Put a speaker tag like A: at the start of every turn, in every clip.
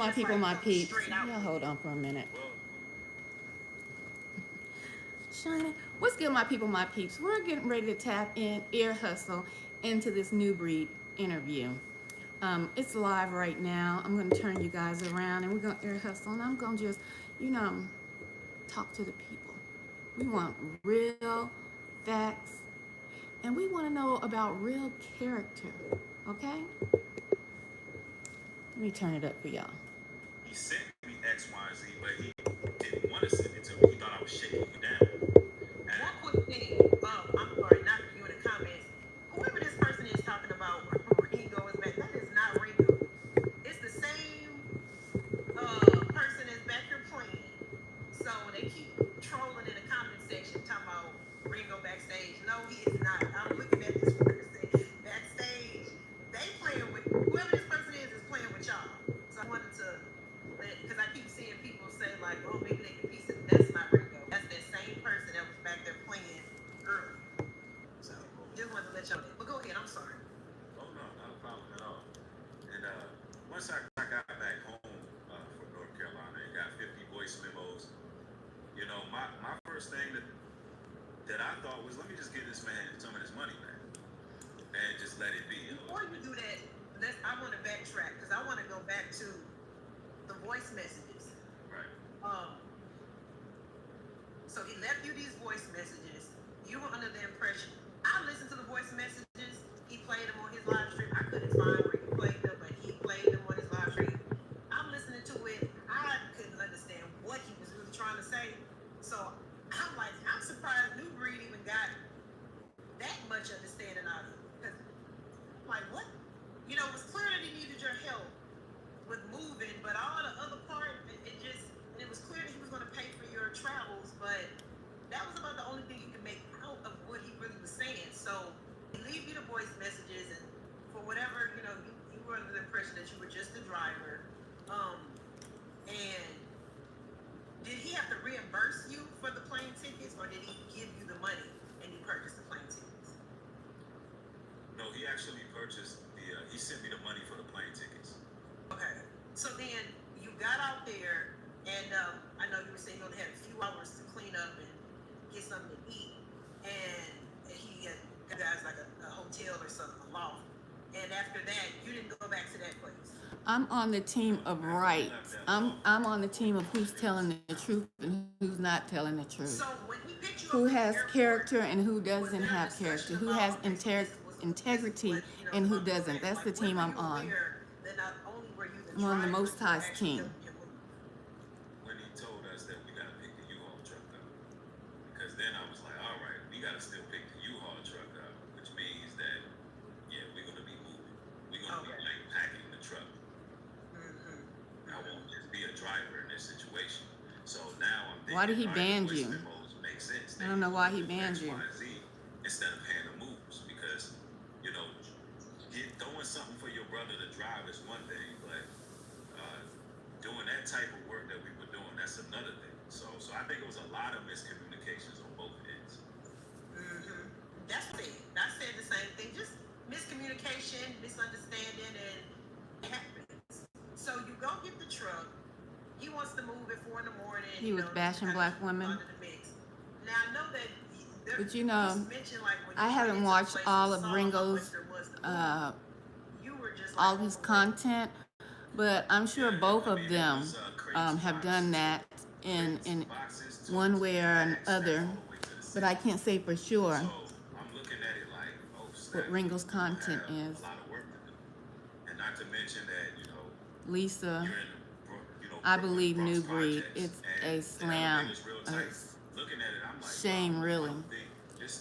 A: my people, my peeps? Yeah, hold on for a minute. Shiny, what's good, my people, my peeps? We're getting ready to tap in, ear hustle, into this Nubreed interview. It's live right now. I'm going to turn you guys around and we're going to ear hustle. And I'm going to just, you know, talk to the people. We want real facts and we want to know about real character. Okay? Let me turn it up for y'all. He sent me X, Y, Z, but he didn't want to send it to me. He thought I was shaking you down. And one quick thing, I'm sorry, not for you in the comments. Whoever this person is talking about, Ringo is back. That is not Ringo. It's the same person that's back here playing. So they keep trolling in the comment section, talking about Ringo backstage. No, he is not. I'm looking at this person backstage. They playing with whoever this person is playing with y'all. So I wanted to, because I keep seeing people say like, oh, maybe they can piece it. That's not Ringo. That's that same person that was back there playing earlier. So just wanted to let y'all know. But go ahead. I'm sorry. Oh no, not a problem at all. And once I got back home from North Carolina and got 50 voice memos, you know, my first thing that I thought was, let me just give this man some of his money back and just let it be. Before you do that, I want to backtrack because I want to go back to the voice messages. Right. So he left you these voice messages. You were under the impression. I listened to the voice messages. He played them on his live stream. I couldn't find where he played them, but he played them on his live stream. I'm listening to it. I couldn't understand what he was really trying to say. So I'm like, I'm surprised Nubreed even got that much understanding out of it. Because I'm like, what? You know, it was clear that he needed your help with moving, but all the other part, it was clear that he was going to pay for your travels, but that was about the only thing you could make out of what he really was saying. So he leave you the voice messages, and for whatever, you know, you were under the impression that you were just the driver. And did he have to reimburse you for the plane tickets, or did he give you the money and you purchased the plane tickets? No, he actually purchased he sent me the money for the plane tickets. Okay. So then you got out there, and I know you were saying you only had a few hours to clean up and get something to eat, and he had you guys like a hotel or something, a loft. And after that, you didn't go back to that place. I'm on the team of right. I'm on the team of who's telling the truth and who's not telling the truth. So when he picked you up, who has character and who doesn't have character, who has integrity and who doesn't. That's the team I'm on. I'm on the Most High's team. When he told us that we gotta pick the U-Haul truck up, because then I was like, all right, we gotta still pick the U-Haul truck up, which means that we're gonna be moving. We're gonna be like packing the truck. I won't just be a driver in this situation. So now I'm thinking, why did he ban you? I don't know why he banned you. Instead of paying the moves, because you know, throwing something for your brother to drive is one thing, but doing that type of work that we were doing, that's another thing. So I think it was a lot of miscommunications on both ends. That's it. I said the same thing. Just miscommunication, misunderstanding, and it happens. So you go get the truck. He wants to move at 4 in the morning. He was bashing black women. Now I know that. But you know, I haven't watched all of Ringo's, all his content, but I'm sure both of them have done that in one way or another. But I can't say for sure what Ringo's content is. Lisa, I believe Nubreed. It's a slam. Shame, really.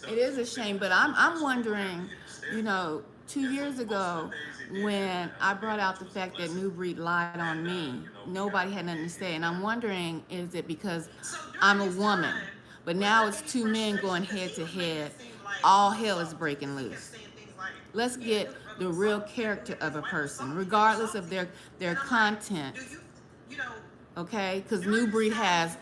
A: It is a shame, but I'm wondering, you know, 2 years ago when I brought out the fact that Nubreed lied on me, nobody had nothing to say, and I'm wondering, is it because I'm a woman? But now it's two men going head to head. All hell is breaking loose. Let's get the real character of a person, regardless of their content. Okay, because Nubreed has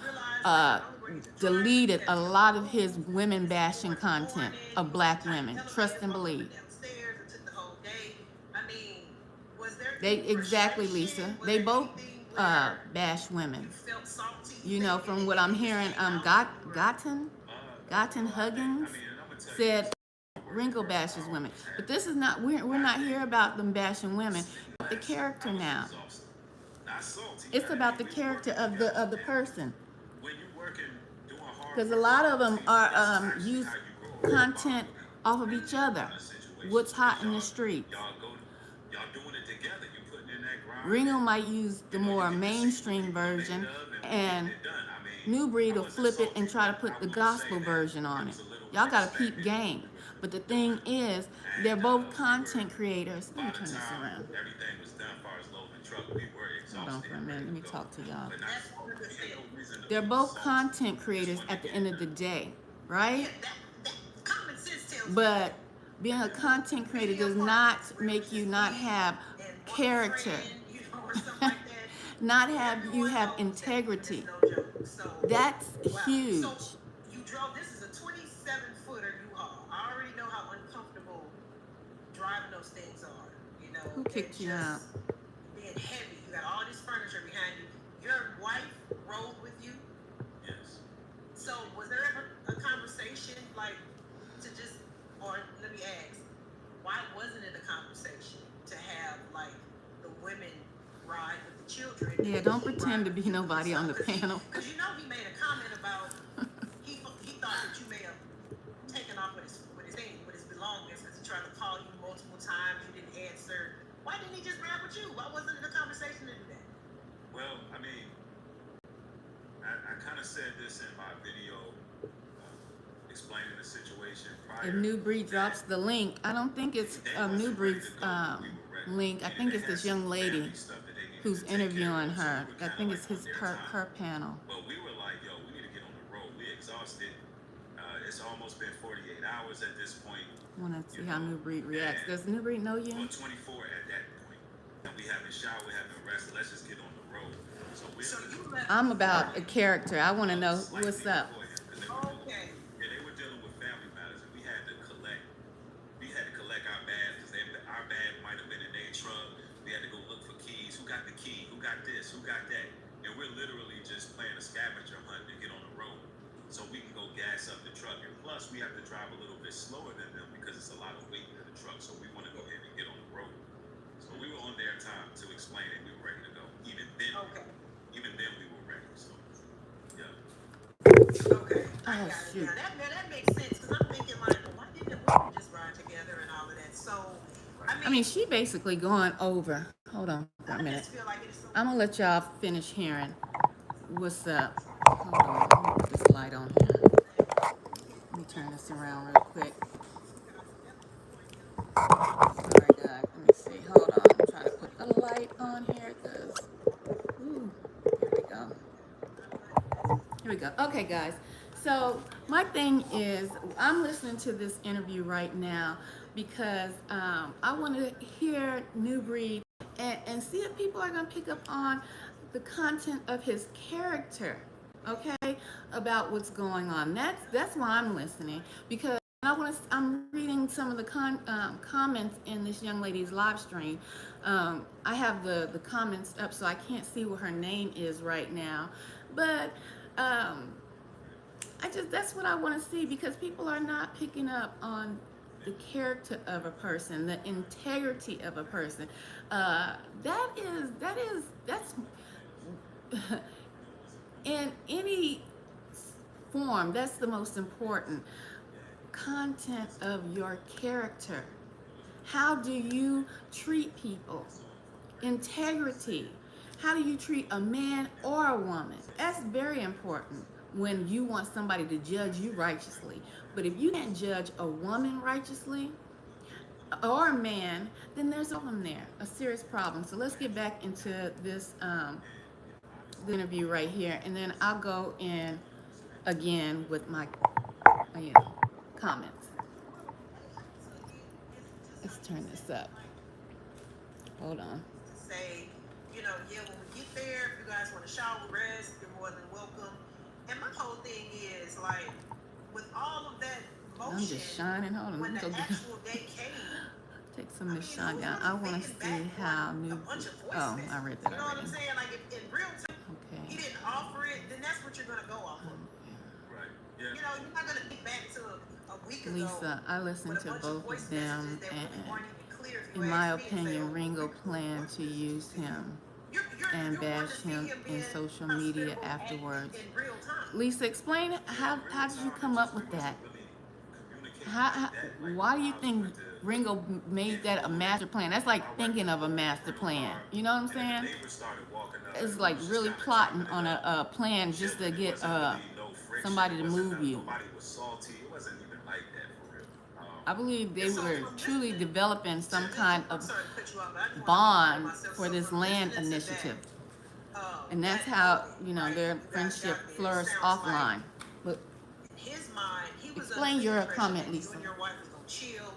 A: deleted a lot of his women bashing content of black women. Trust and believe. They exactly, Lisa. They both
B: bash women.
A: You felt salty.
B: You know, from what I'm hearing, Gotten Huggins said Ringo bashes women. But this is not, we're not here about them bashing women. The character now. It's about the character of the person. Because a lot of them are use content off of each other. What's hot in the streets. Ringo might use the more mainstream version, and Nubreed will flip it and try to put the gospel version on it. Y'all gotta peep game. But the thing is, they're both content creators. Let me turn this around. Hold on for a minute. Let me talk to y'all. They're both content creators at the end of the day, right? But being a content creator does not make you not have character. Not have you have integrity. That's huge.
A: You drove, this is a 27-footer U-Haul. I already know how uncomfortable driving those things are. You know,
B: who kicked you out?
A: Being heavy. You got all this furniture behind you. Your wife rode with you? Yes. So was there ever a conversation like to just, or let me ask, why wasn't it a conversation to have like the women ride with the children?
B: Yeah, don't pretend to be nobody on the panel.
A: Because you know he made a comment about he thought that you may have taken off with his belongings because he tried to call you multiple times, you didn't answer. Why didn't he just ride with you? Why wasn't it a conversation to do that?
C: Well, I mean, I kind of said this in my video explaining the situation prior.
B: If Nubreed drops the link, I don't think it's Nubreed's link. I think it's this young lady who's interviewing her. I think it's her panel.
C: But we were like, yo, we need to get on the road. We exhausted. It's almost been 48 hours at this point.
B: I want to see how Nubreed reacts. Does Nubreed know you?
C: Well, 24 at that point. And we haven't showered, we haven't rested. Let's just get on the road.
B: I'm about a character. I want to know what's up.
A: Okay.
C: Yeah, they were dealing with family matters, and we had to collect our bags because our bag might have been in their truck. We had to go look for keys. Who got the key? Who got this? Who got that? And we're literally just playing a scavenger hunt to get on the road, so we can go gas up the truck. And plus, we have to drive a little bit slower than them because it's a lot of weight in the truck. So we want to go ahead and get on the road. So we were on their time to explain it. We were ready to go. Even then, we were ready. So yeah.
A: Okay.
B: Oh shoot.
A: Now that makes sense because I'm thinking like, well, why didn't we just ride together and all of that? So
B: I mean, she basically going over. Hold on for a minute. I'm gonna let y'all finish hearing what's up. Hold on, let me put this light on here. Let me turn this around real quick. Sorry guys, let me see. Hold on, I'm trying to put the light on here because, ooh, here we go. Okay guys, so my thing is, I'm listening to this interview right now because I want to hear Nubreed and see if people are going to pick up on the content of his character, okay, about what's going on. That's why I'm listening, because I'm reading some of the comments in this young lady's live stream. I have the comments up, so I can't see what her name is right now, but that's what I want to see, because people are not picking up on the character of a person, the integrity of a person. That's in any form, that's the most important. Content of your character. How do you treat people? Integrity. How do you treat a man or a woman? That's very important when you want somebody to judge you righteously. But if you can't judge a woman righteously or a man, then there's a problem there, a serious problem. So let's get back into this the interview right here, and then I'll go in again with my comments. Let's turn this up. Hold on.
A: Say, when we get there, if you guys want to shower, rest, you're more than welcome. And my whole thing is, like, with all of that motion,
B: I'm just shining. Hold on.
A: when the actual day came,
B: Take some
A: I
B: of
A: mean,
B: this
A: who's
B: shine down.
A: really
B: I want to
A: thinking
B: see
A: back
B: how
A: on a
B: new.
A: bunch of voice
B: Oh,
A: messages?
B: I read that
A: You know what I'm
B: already.
A: saying? Like, if in real time, he
B: Okay.
A: didn't offer it, then that's what you're gonna go off of.
C: Right. Yeah.
A: You know, you're not gonna think back to a week ago
B: Lisa, I listened
A: with a
B: to
A: bunch of
B: both
A: voice
B: of them,
A: messages that really
B: and
A: weren't even clear. If you
B: in my
A: ask me, and say,
B: opinion,
A: "Oh,
B: Ringo
A: Rico,
B: planned
A: what
B: to use
A: message did he?"
B: him
A: You're
B: and
A: wanting
B: bash
A: to see
B: him
A: him
B: in
A: being
B: social media
A: hospitable
B: afterwards.
A: in real time.
B: Lisa, explain how did you come up with that? Why do you think Ringo made that a master plan? That's like thinking of a master plan. You know what I'm saying? It's like really plotting on a plan just to get somebody to move you.
C: Nobody was salty. It wasn't even like that for real.
B: I believe they
A: So
B: were
A: from
B: truly
A: listening,
B: developing some kind
A: I'm
B: of
A: sorry to cut you off, but I just want to
B: bond
A: myself.
B: for
A: So
B: this
A: from
B: land
A: listening to
B: initiative.
A: that,
B: And that's
A: that
B: how,
A: moment,
B: you know,
A: right,
B: their
A: you guys
B: friendship
A: got there, it
B: flourished
A: sounds like
B: offline. But
A: in his mind, he was
B: explain
A: under the
B: your
A: impression
B: comment,
A: that you
B: Lisa.
A: and your wife was gonna chill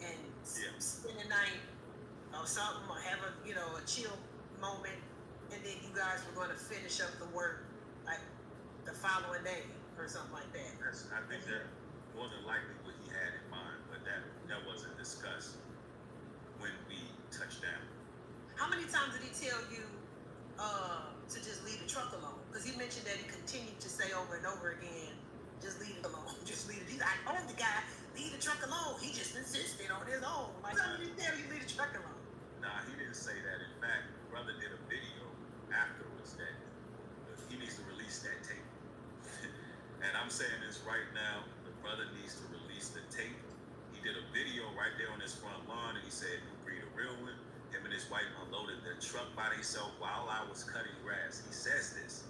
A: and spend the night or something, or have a a chill moment, and then you guys were going to finish up the work like the following day or something like that.
C: I think that more than likely what he had in mind, but that wasn't discussed when we touched down.
A: How many times did he tell you to just leave the truck alone? Because he mentioned that he continued to say over and over again, just leave it alone, just leave it. He's like, I told the guy, leave the truck alone. He just insisted on his own. Like, how did he tell you leave the truck alone?
C: Nah, he didn't say that. In fact, brother did a video afterwards that he needs to release that tape. And I'm saying this right now, the brother needs to release the tape. He did a video right there on his front lawn, and he said, Nubreed, a real one. Him and his wife unloaded their truck by themselves while I was cutting grass. He says this.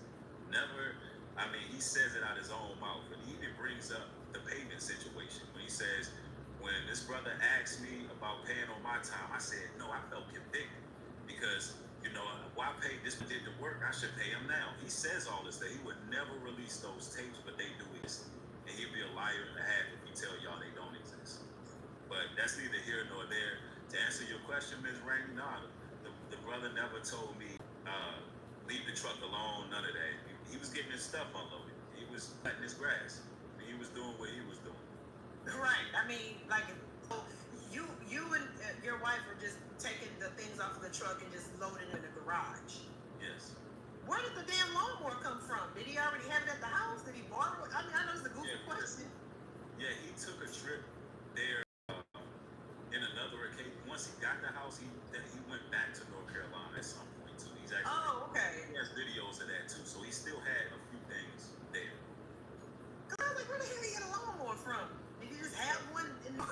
C: He says it out his own mouth. And he even brings up the payment situation when he says, when this brother asked me about paying on my time, I said, no, I felt convicted because, why pay this did the work, I should pay him now. He says all this, that he would never release those tapes, but they do exist. And he'd be a liar and a half if he tell y'all they don't exist. But that's neither here nor there. To answer your question, Ms. Rainey, nah, the brother never told me, leave the truck alone, none of that. He was getting his stuff unloaded. He was cutting his grass. He was doing what he was doing.
A: Right. I mean, like, you and your wife were just taking the things off of the truck and just loading it in the garage.
C: Yes.
A: Where did the damn lawnmower come from? Did he already have it at the house? Did he borrow it? I mean, I know it's a goofy question.
C: Yeah, he took a trip there in another occasion. Once he got the house, he went back to North Carolina at some point too. He's actually he has videos of that too. So he still had a few things there.
A: Cause I was like, where the hell did he get a lawnmower from? Did he just have one in the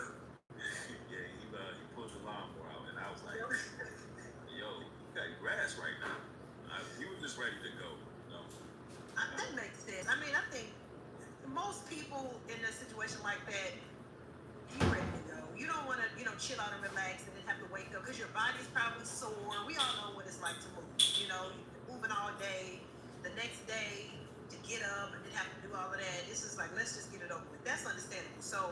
C: Yeah, he pulled the lawnmower out, and I was like, yo, you got grass right now. He was just ready to go.
A: That makes sense. I mean, I think most people in a situation like that, you're ready to go. You don't want to, chill out and relax and then have to wake up because your body's probably sore. We all know what it's like to move. Moving all day, the next day to get up and then have to do all of that. It's just like, let's just get it over with. That's understandable. So,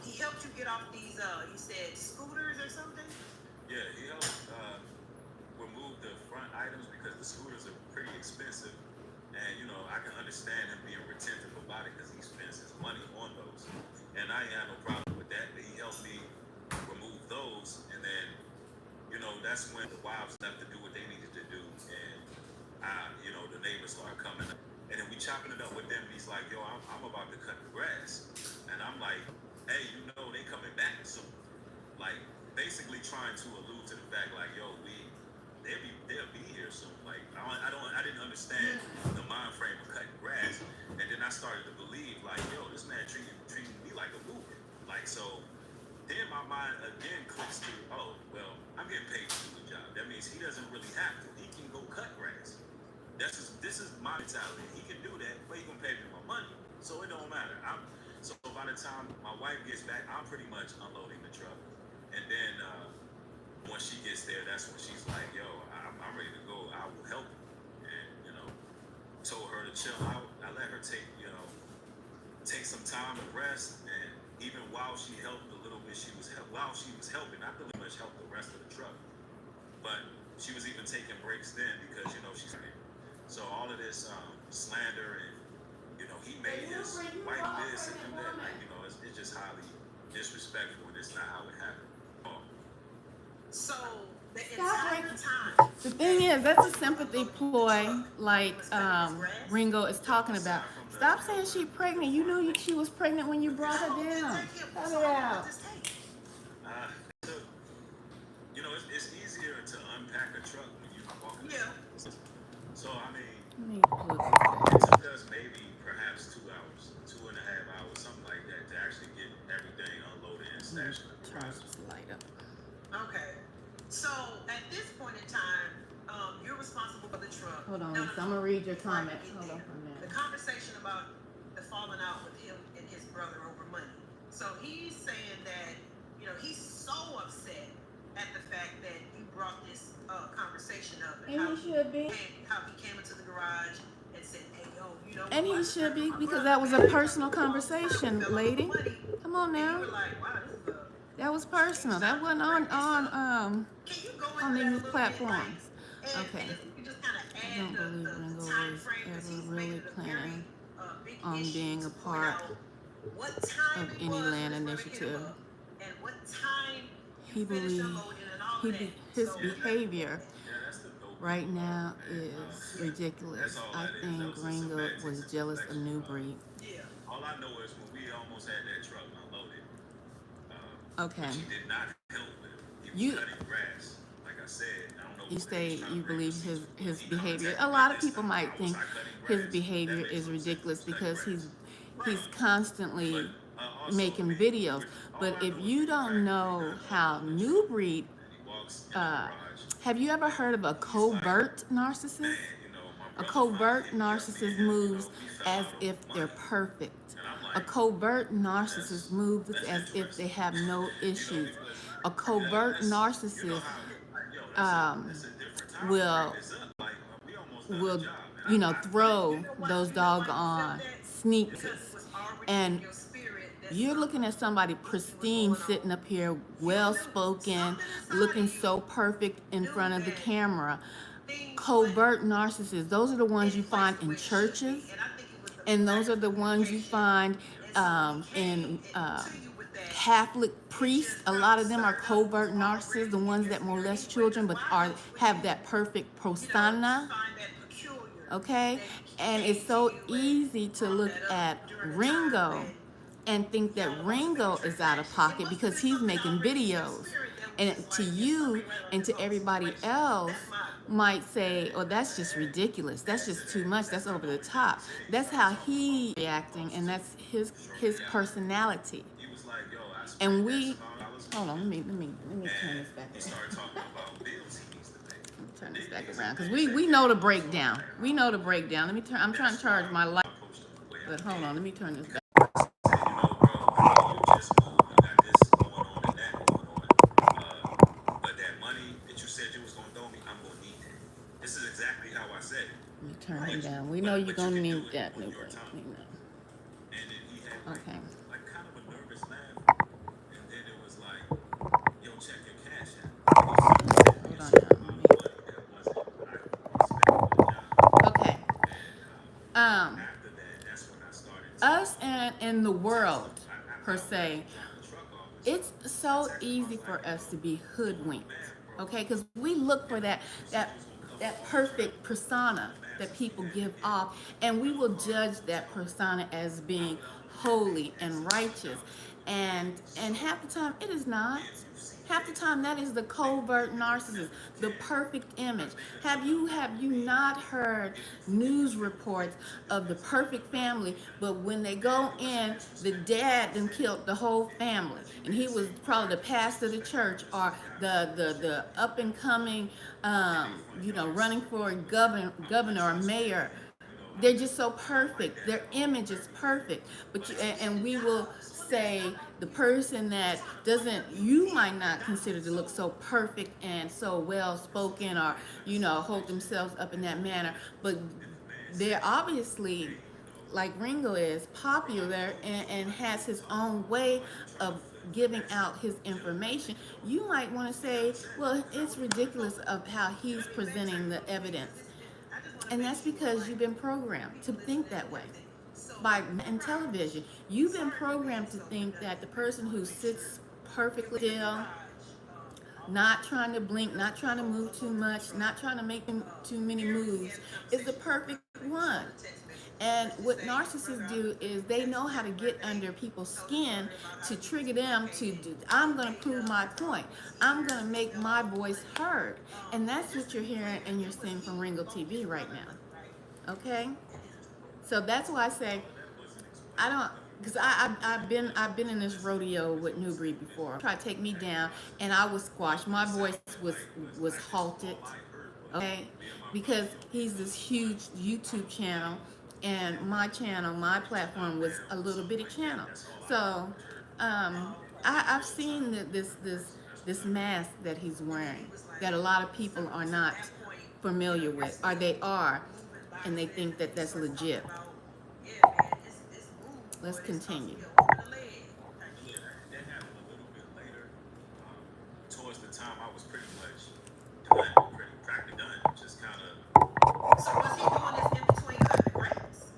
A: he helped you get off these, you said scooters or something?
C: Yeah, he helped remove the front items because the scooters are pretty expensive. And, I can understand him being retentive about it because he spends his money on those. And I ain't had no problem with that, but he helped me remove those. And then, that's when the wives left to do what they needed to do. And, the neighbors started coming up. And then we chopping it up with them. And he's like, yo, I'm about to cut the grass. And I'm like, hey, they coming back soon. Like, basically trying to allude to the fact, like, yo, they'll be here soon. Like, I didn't understand the mind frame of cutting grass. And then I started to believe, like, yo, this man treating me like a movie. Like, so then my mind again clicks to, oh, well, I'm getting paid to do the job. That means he doesn't really have to. He can go cut grass. This is my mentality. He can do that, but he gonna pay me my money. So it don't matter. So by the time my wife gets back, I'm pretty much unloading the truck. And then once she gets there, that's when she's like, yo, I'm ready to go. I will help you. And, told her to chill out. I let her take some time to rest. And even while she helped a little bit, while she was helping, I pretty much helped the rest of the truck. But she was even taking breaks then because, she's so all of this slander and, he made his wife this and do that. Like, it's just highly disrespectful, and it's not how it happened.
A: So the
B: Stop
A: entire
B: breaking.
A: time.
B: The thing is, that's a sympathy ploy, like Ringo is talking about. Stop saying she's pregnant. You knew she was pregnant when you brought her down. Cut it out.
C: So, you know, it's easier to unpack a truck when you walk in.
A: Yeah.
C: So, I mean,
B: Let me plug
C: it
B: this
C: took us maybe perhaps 2 hours, 2.5 hours, something like that, to actually get everything unloaded and stashed in the
B: Turn
C: garage.
B: this light up.
A: Okay. So at this point in time, you're responsible for the truck.
B: Hold on,
A: Now,
B: so I'm gonna read your
A: before I
B: comment.
A: get
B: Hold on
A: there,
B: for a
A: the
B: minute.
A: conversation about the falling out with him and his brother over money. So he's saying that, you know, he's so upset at the fact that you brought this conversation up
B: And he should be.
A: how he came into the garage and said, hey, yo, you know,
B: And he should be, because that was a personal conversation, lady. Come on now.
A: And you were like, wow, this is a
B: That was personal. That wasn't on
A: Can you go
B: on
A: into that a
B: these
A: little
B: platforms.
A: bit, like,
B: Okay.
A: and if you could just kind of
B: I
A: add
B: don't believe
A: the
B: Ringo
A: time
B: was
A: frame, because
B: ever
A: he's
B: really
A: made it a very
B: planning
A: big
B: on
A: issue
B: being
A: to
B: a
A: point
B: part
A: out what time
B: of
A: it
B: any
A: was
B: land
A: when his brother hit him
B: initiative.
A: up, and what time
B: He
A: you finished
B: believed
A: unloading and all of that.
B: his
A: So
B: behavior
C: Yeah, that's the dope
B: right
C: thing
B: now
C: about it, man.
B: is ridiculous.
C: That's all
B: I
C: that is. That
B: think
C: was just
B: Ringo
C: semantics
B: was
C: and
B: jealous of
C: deflection.
B: Nubreed.
A: yeah,
C: All I know is when we almost had that truck unloaded,
B: Okay.
C: which he did not help with. He was
B: You-
C: cutting grass. Like I said, I don't know.
B: You
C: if he
B: say
C: was trying to
B: you
C: bring
B: believe
C: receipts.
B: his
C: He
B: behavior.
C: contacted
B: A
C: me
B: lot of
C: this
B: people
C: time.
B: might
C: I was
B: think
C: not cutting
B: his
C: grass.
B: behavior
C: That makes
B: is
C: no sense.
B: ridiculous
C: Cutting
B: because
C: grass.
B: he's constantly
C: Also,
B: making
C: I mean,
B: videos.
C: all
B: But
C: I
B: if
C: know is
B: you
C: we
B: don't
C: cracked
B: know
C: 3
B: how
C: guns
B: Nubreed,
C: and he walks in the garage.
B: have you ever heard of a covert narcissist?
C: Man, you know, my
B: A
C: brother
B: covert
C: finally hit me up,
B: narcissist
C: man,
B: moves
C: we fell
B: as
C: out
B: if
C: over
B: they're
C: money.
B: perfect.
C: And I'm
B: A
C: like,
B: covert narcissist moves
C: that's
B: as if they have no
C: you know,
B: issues.
C: because
B: A covert
C: you know
B: narcissist
C: how, that's a different time
B: will
C: frame. It's up. Like, we almost done
B: will
C: the job. And I
B: throw
A: why-
B: those
A: you know why you
B: doggone
A: felt that?
B: sneaks.
A: Because it was already
B: And
A: in your spirit that
B: you're looking at somebody pristine sitting up here, well spoken, looking so perfect in front of the camera. Covert narcissists, those are the ones you find in churches, and those are the ones you find in Catholic priests. A lot of them are covert narcissists, the ones that molest children but have that perfect persona. Okay, and it's so easy to look at Ringo and think that Ringo is out of pocket because he's making videos, and to you and to everybody else might say, oh, that's just ridiculous, that's just too much, that's over the top. That's how he's reacting, and that's his personality.
C: he was like, yo, I spent
B: And
C: X
B: we
C: amount of dollars
B: hold on, let me turn
C: and
B: this back
C: he
B: around.
C: started talking about bills he needs to pay.
B: Turn this back around, because we know the breakdown. We know the breakdown. Let me turn. I'm trying to charge my light, but hold on. Let me turn this back.
C: You know, bro, you just moved. You got this going on and that going on. But that money that you said you was gonna throw me, I'm gonna need that. This is exactly how I said it.
B: Let me turn it down. We know you're gonna need that, Nubreed. We know.
C: And then he had like,
B: Okay.
C: like kind of a nervous laugh. And then it was like, yo, check your cash app.
B: Hold on now. Okay.
C: After that, that's when I started.
B: Us and in the world per se, it's so easy for us to be hoodwinked. Okay, because we look for that perfect persona that people give off, and we will judge that persona as being holy and righteous, and half the time it is not. Half the time that is the covert narcissist, the perfect image. Have you not heard news reports of the perfect family, but when they go in, the dad then killed the whole family, and he was probably the pastor of the church or the up and coming running for governor or mayor. They're just so perfect. Their image is perfect. But and we will say the person that you might not consider to look so perfect and so well spoken, or hold themselves up in that manner, but they're obviously, like Ringo is, popular and has his own way of giving out his information. You might want to say, well, it's ridiculous of how he's presenting the evidence. And that's because you've been programmed to think that way. In television, you've been programmed to think that the person who sits perfectly still, not trying to blink, not trying to move too much, not trying to make too many moves, is the perfect one. And what narcissists do is they know how to get under people's skin to trigger them to do, I'm going to prove my point. I'm going to make my voice heard. And that's what you're hearing and you're seeing from Ringo TV right now. Okay? So that's why I say, I don't, because I've been in this rodeo with Nubreed before. Try to take me down, and I was squashed. My voice was halted, okay, because he's this huge YouTube channel, and my channel, my platform was a little bitty channel. So, I've seen this mask that he's wearing that a lot of people are not familiar with, or they are, and they think that that's legit. Let's continue.
C: Yeah, that happened a little bit later. Towards the time I was pretty much done, pretty practically done. Just kind of.
A: So was he doing this in between cutting the grass?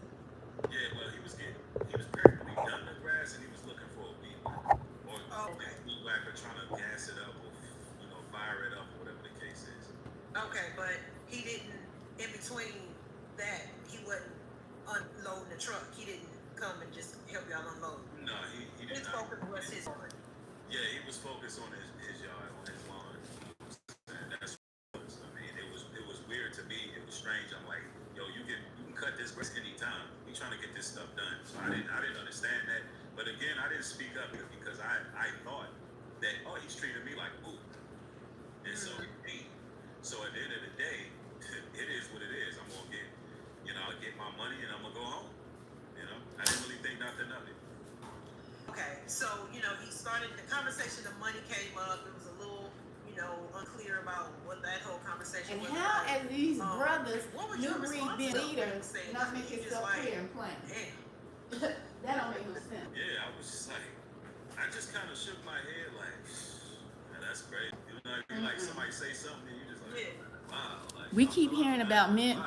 C: Yeah, well, he was practically done the grass and he was looking for a weed whacker. Or weed whacker trying to gas it up or, fire it up or whatever the case is.
A: Okay, but he didn't, in between that, he wasn't unloading the truck. He didn't come and just help y'all unload.
C: No, he did
A: His
C: not.
A: focus was his lawn.
C: Yeah, he was focused on his yard, on his lawn. And that's what it was. I mean, it was weird to me. It was strange. I'm like, yo, you can cut this grass anytime. We trying to get this stuff done. So I didn't understand that. But again, I didn't speak up because I thought that, oh, he's treating me like poop. And so at the end of the day, it is what it is. I'm gonna get my money and I'm gonna go home. I didn't really think nothing of it.
A: Okay, so, he started, the conversation of money came up. It was a little, unclear about what that whole conversation
B: And
A: was
B: how,
A: about.
B: as these brothers,
A: What was your
B: Nubreed
A: response
B: being
A: to it?
B: leaders,
A: Saying,
B: not make
A: you just
B: yourself
A: like,
B: clear and plain.
A: Damn.
B: That don't make no sense.
C: Yeah, I was just like, I just kind of shook my head like, man, that's crazy. Like somebody say something and you just like, wow. Like,
B: We keep hearing about men.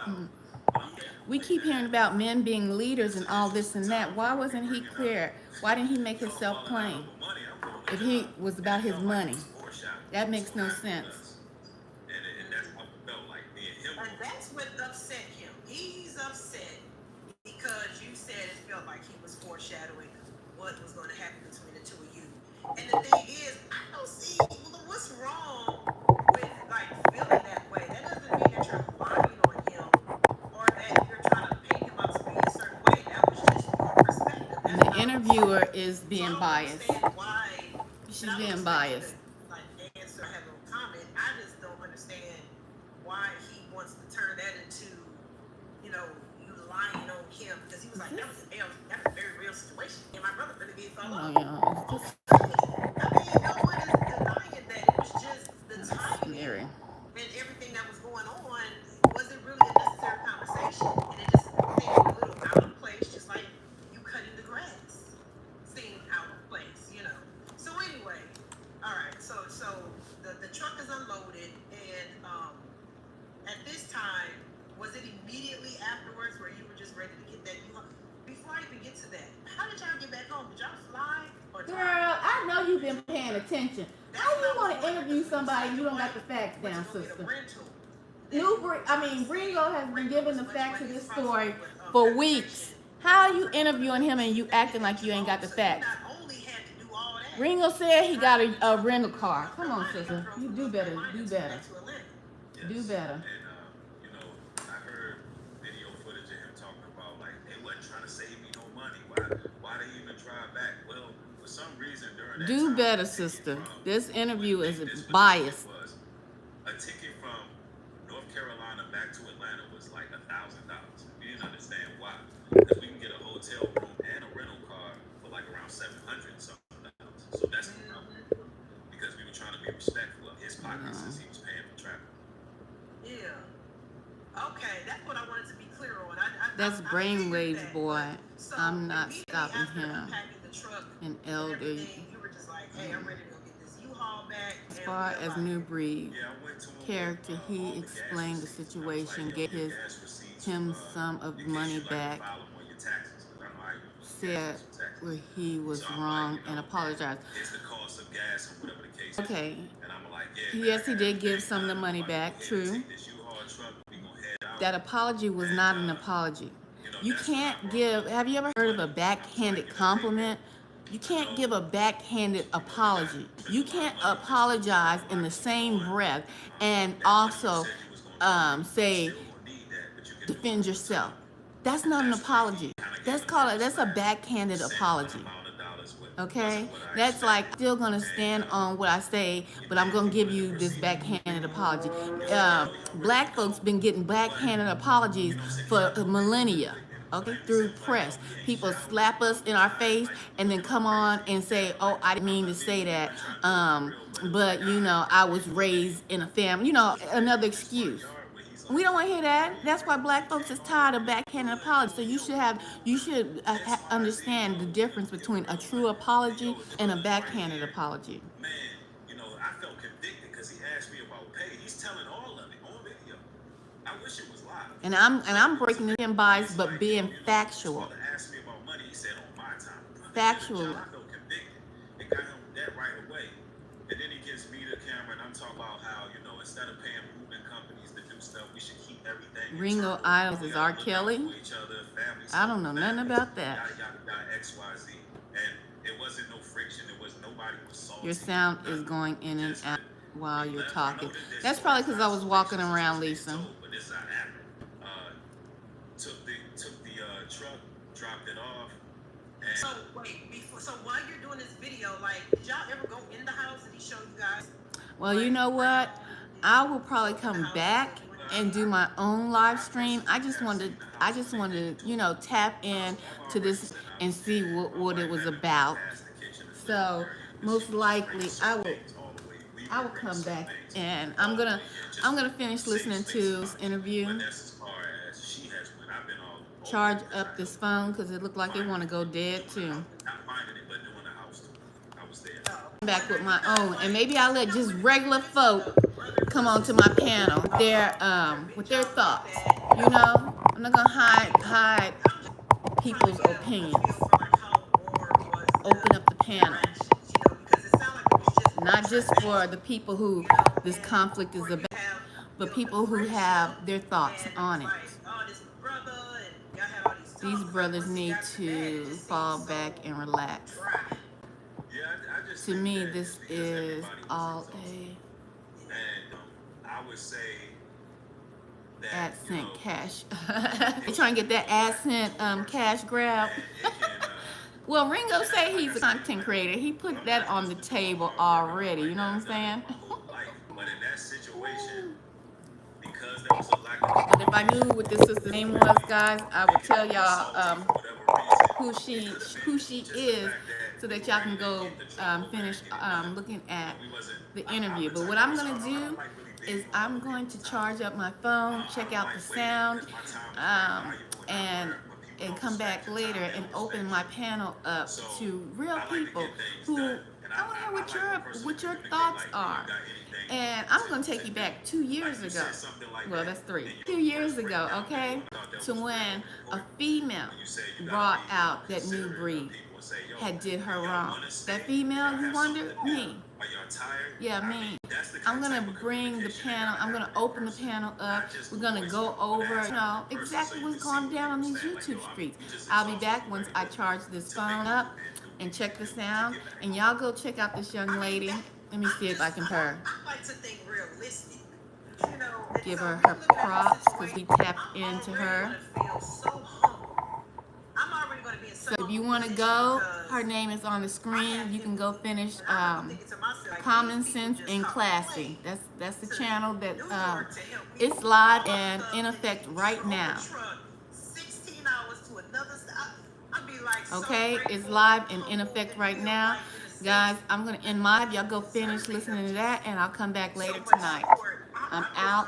B: We keep hearing about men being leaders and all this and that. Why wasn't he clear? Why didn't he make himself plain? If he was about his money, that makes no sense.
C: And that's how it felt like me and him.
A: And that's what upset him. He's upset because you said it felt like he was foreshadowing what was going to happen between the two of you. And the thing is, I don't see what's wrong with like feeling that way. That doesn't mean that you're lying on him or that you're trying to paint him out to be a certain way. That was just your perspective.
B: And the interviewer is being biased.
A: Why
B: She's being biased.
A: like answer, have no comment. I just don't understand why he wants to turn that into, you lying on him, because he was like, that's a very real situation. And my brother really did fall off.
B: Oh,
A: I mean, no one is denying that. It was just the timing
B: scary.
A: and everything that was going on wasn't really a necessary conversation. And it just seemed a little out of place, just like you cutting the grass seemed out of place, So anyway, all right, so the truck is unloaded, and at this time, was it immediately afterwards where you were just ready to get that U-Haul? Before I even get to that, how did y'all get back home? Did y'all fly or drive?
B: Girl, I know you've been paying attention. How you want to interview somebody you don't got the facts down, sister? Ringo has been giving the facts of this story for weeks. How are you interviewing him and you acting like you ain't got the facts? Ringo said he got a rental car. Come on, sister. You do better. Do better. Do better.
C: And I heard video footage of him talking about like they wasn't trying to save me no money. Why they even drive back? Well, for some reason during that
B: Do
C: time,
B: better, sister. This interview is biased.
C: A ticket from North Carolina back to Atlanta was like $1,000. We didn't understand why, because we can get a hotel room and a rental car for like around $700 something. So that's the problem, because we were trying to be respectful of his pockets since he was paying for travel.
A: Yeah. Okay, that's what I wanted to be clear on.
B: That's brainwaves, boy.
A: So
B: I'm not
A: immediately
B: stopping
A: after
B: him.
A: unpacking the truck
B: An
A: and
B: elder.
A: everything, you were just like, hey, I'm ready to go get this U-Haul back.
B: As far as Nubreed
C: Yeah, I went to him
B: character,
C: with,
B: he
C: all the gas
B: explained the
C: receipts. And I was
B: situation,
C: like,
B: get
C: yo, your
B: his
C: gas receipts,
B: him some of
C: in case
B: money
C: you like to
B: back,
C: file them on your taxes, 'cause I know how you do
B: said
C: gas taxes.
B: where he was
C: So I'm
B: wrong
C: like,
B: and apologized.
C: It's the cost of gas or whatever the case is.
B: Okay,
C: And I'm like,
B: Yes, he did give some of the money back. True. That apology was not an apology. You can't give. Have you ever heard of a backhanded compliment? You can't give a backhanded apology. You can't apologize in the same breath and also say defend yourself. That's not an apology. That's a backhanded apology. Okay, that's like still gonna stand on what I say, but I'm gonna give you this backhanded apology. Black folks been getting backhanded apologies for millennia. Okay, through press, people slap us in our face and then come on and say, "Oh, I didn't mean to say that," but you know, I was raised in a family. You know, another excuse. We don't want to hear that. That's why black folks is tired of backhanded apologies. So you should understand the difference between a true apology and a backhanded apology.
C: Man, I felt convicted because he asked me about pay. He's telling all of it on video. I wish it was live.
B: And I'm breaking the bias, but being factual.
C: Asked me about money. He said on my time.
B: Factual.
C: I felt convicted. It got him that right away. And then he gets me the camera, and I'm talking about how instead of paying moving companies to do stuff, we should keep everything.
B: Ringo Isles is R. Kelly. I don't know nothing about that.
C: XYZ. And it wasn't no friction. It was nobody was salty.
B: Your sound is going in and out while you're talking. That's probably because I was walking around, Lisa.
C: But this not happening. Took the truck, dropped it off. And
A: So wait, so while you're doing this video, like, did y'all ever go in the house and he showed you guys?
B: Well, you know what? I will probably come back and do my own live stream. I just wanted to, tap in to this and see what it was about. So most likely I will come back and I'm gonna finish listening to this interview. Charge up this phone because it looked like it want to go dead too. Back with my own, and maybe I'll let just regular folk come onto my panel with their thoughts. I'm not gonna hide people's opinions. Open up the panel, not just for the people who this conflict is about, but people who have their thoughts on it. These brothers need to fall back and relax. To me, this is all
C: I would say
B: AdSense cash. You're trying to get that AdSense cash grab. Well, Ringo say he's a content creator. He put that on the table already. You know what I'm saying?
C: But in that situation, because there was a lack of...
B: But if I knew what this sister's name was, guys, I would tell y'all who she is, so that y'all can go finish looking at the interview. But what I'm gonna do is I'm going to charge up my phone, check out the sound, and come back later and open my panel up to real people who I want to hear what your thoughts are. And I'm going to take you back 2 years ago. Well, that's 3. 2 years ago, okay? To when a female brought out that Nubreed had did her wrong. That female, you wonder? Me. Yeah, me. I'm going to bring the panel, I'm going to open the panel up. We're going to go over, exactly what's going down on these YouTube streets. I'll be back once I charge this phone up and check the sound. And y'all go check out this young lady. Let me see if I can purr.
A: I like to think realistic.
B: Give her her props because we tapped into her. So if you want to go, her name is on the screen. You can go finish Common Sense and Classy. That's the channel that it's live and in effect right now. Okay, it's live and in effect right now. Guys, I'm going to end my live. Y'all go finish listening to that, and I'll come back later tonight. I'm out.